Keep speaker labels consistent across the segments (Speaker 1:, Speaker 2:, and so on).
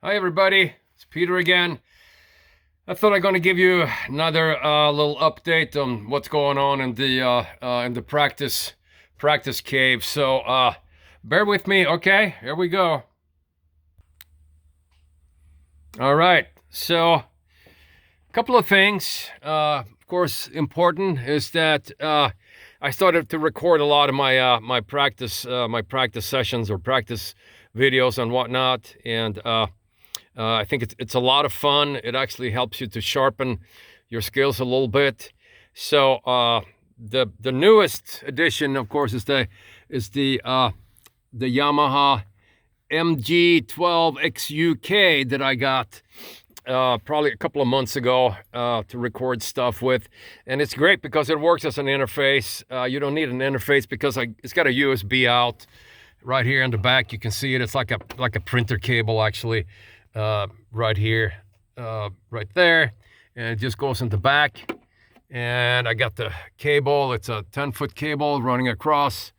Speaker 1: Hi everybody, it's Peter again. I thought I'm going to give you another little update on what's going on in the practice cave. So bear with me, okay? Here we go. All right. So a couple of things. Of course, important is that I started to record a lot of my practice sessions or practice videos and whatnot, and I think it's a lot of fun. It actually helps you to sharpen your skills a little bit. So the newest addition, of course, is the Yamaha MG12XUK that I got probably a couple of months ago to record stuff with, and it's great because it works as an interface. You don't need an interface because it's got a USB out right here in the back. You can see it. It's like a printer cable actually. Right here, right there, and it just goes in the back. And I got the cable. It's a 10-foot cable running across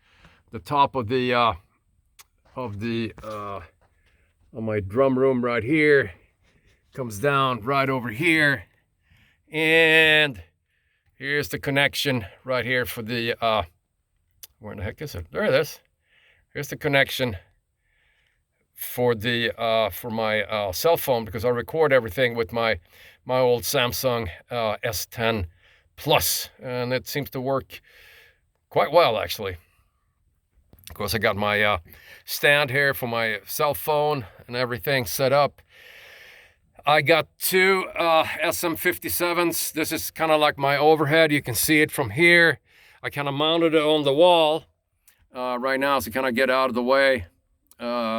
Speaker 1: the top of my drum room right here. Comes down right over here, and here's the connection right here for the where in the heck is it? There it is. Here's the connection for my cell phone, because I record everything with my old Samsung S10 Plus, and it seems to work quite well actually. Of course, I got my stand here for my cell phone and everything set up. I got two SM57s. This is kind of like my overhead. You can see it from here. I kind of mounted it on the wall right now to kind of get out of the way.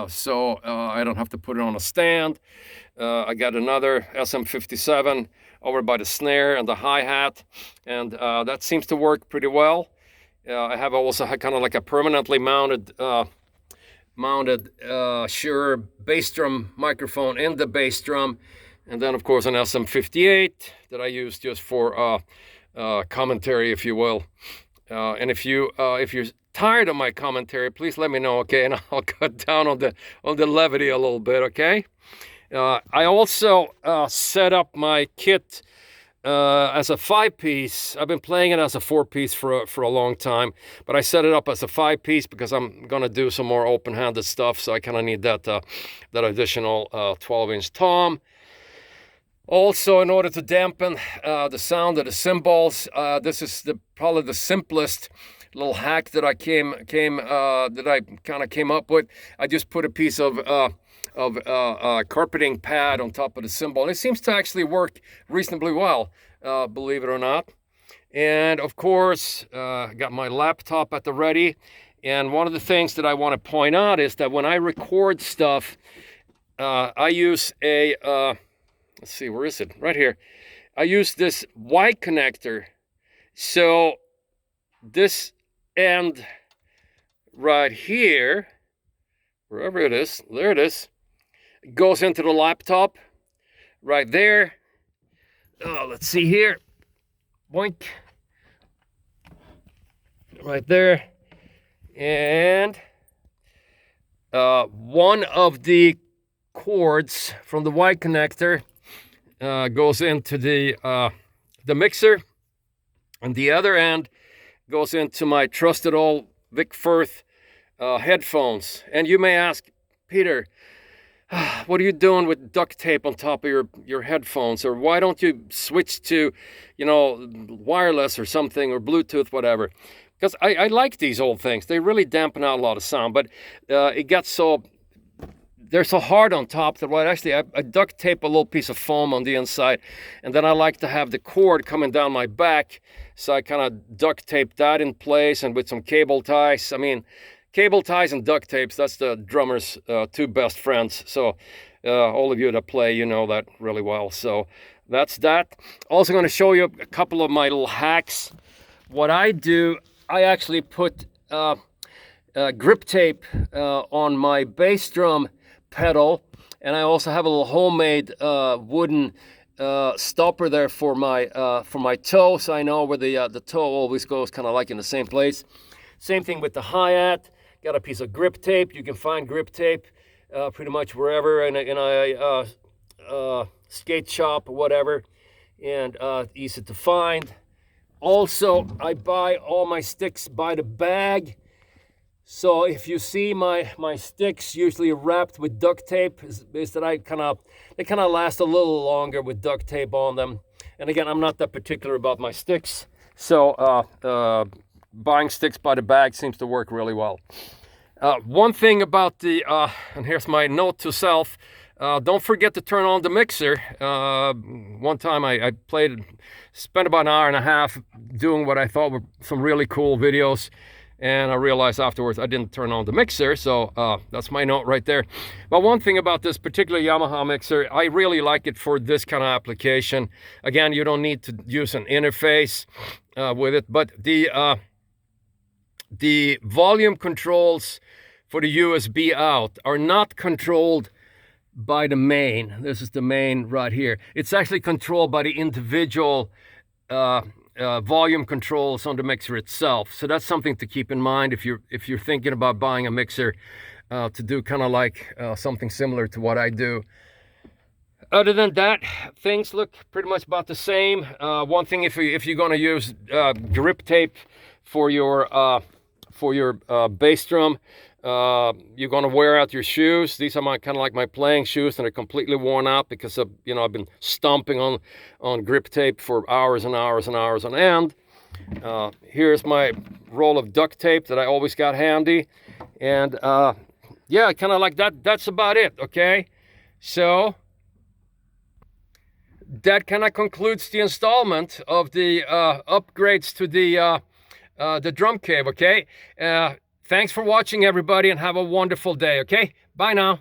Speaker 1: So I don't have to put it on a stand. I got another SM57 over by the snare and the hi-hat, and that seems to work pretty well. I have also kind of like a permanently mounted Shure bass drum microphone in the bass drum, and then of course an SM58 that I use just for commentary, if you will. And if you're tired of my commentary, please let me know, okay? And I'll cut down on the levity a little bit, okay? I also set up my kit as a 5-piece. I've been playing it as a 4-piece for a long time, but I set it up as a 5-piece because I'm gonna do some more open-handed stuff, so I kind of need that additional 12-inch tom. Also, in order to dampen the sound of the cymbals, this is probably the simplest little hack that I came up with. I just put a piece of carpeting pad on top of the cymbal, and it seems to actually work reasonably well, believe it or not. And of course, got my laptop at the ready. And one of the things that I want to point out is that when I record stuff, I use a let's see, where is it? Right here. I use this Y connector. So this end right here, wherever it is, there it is, goes into the laptop right there. Oh, let's see here. Boink. Right there. And one of the cords from the Y connector goes into the mixer, and the other end goes into my trusted old Vic Firth headphones. And you may ask, Peter, what are you doing with duct tape on top of your headphones? Or why don't you switch to, wireless or something, or Bluetooth, whatever? Because I like these old things. They really dampen out a lot of sound, but it gets so... they're so hard on top that I duct tape a little piece of foam on the inside, and then I like to have the cord coming down my back, so I kind of duct tape that in place, and with some cable ties. I mean, cable ties and duct tapes, that's the drummer's two best friends. So all of you that play, you know that really well. So that's that. Also going to show you a couple of my little hacks. What I do, I actually put grip tape on my bass drum pedal, and I also have a little homemade wooden stopper there for my toe, so I know where the toe always goes, kind of like in the same place. Same thing with the hi-hat. Got a piece of grip tape. You can find grip tape pretty much wherever in a skate shop or whatever, and easy to find. Also, I buy all my sticks by the bag. So if you see my sticks usually wrapped with duct tape, is that they kind of last a little longer with duct tape on them. And again, I'm not that particular about my sticks, so buying sticks by the bag seems to work really well. One thing about the, and here's my note to self, don't forget to turn on the mixer. One time I spent about an hour and a half doing what I thought were some really cool videos, and I realized afterwards I didn't turn on the mixer, so that's my note right there. But one thing about this particular Yamaha mixer, I really like it for this kind of application. Again, you don't need to use an interface with it, but the volume controls for the USB out are not controlled by the main. This is the main right here. It's actually controlled by the individual volume controls on the mixer itself. So that's something to keep in mind if you're thinking about buying a mixer to do kind of like something similar to what I do. Other than that, things look pretty much about the same. One thing, if you're going to use grip tape for your bass drum, you're going to wear out your shoes. These are kind of like my playing shoes, and they're completely worn out because of, I've been stomping on grip tape for hours and hours and hours on end. Here's my roll of duct tape that I always got handy, and yeah, kind of like that. That's about it. Okay, so that kind of concludes the installment of the upgrades to the drum cave. Okay. Thanks for watching, everybody, and have a wonderful day, okay? Bye now.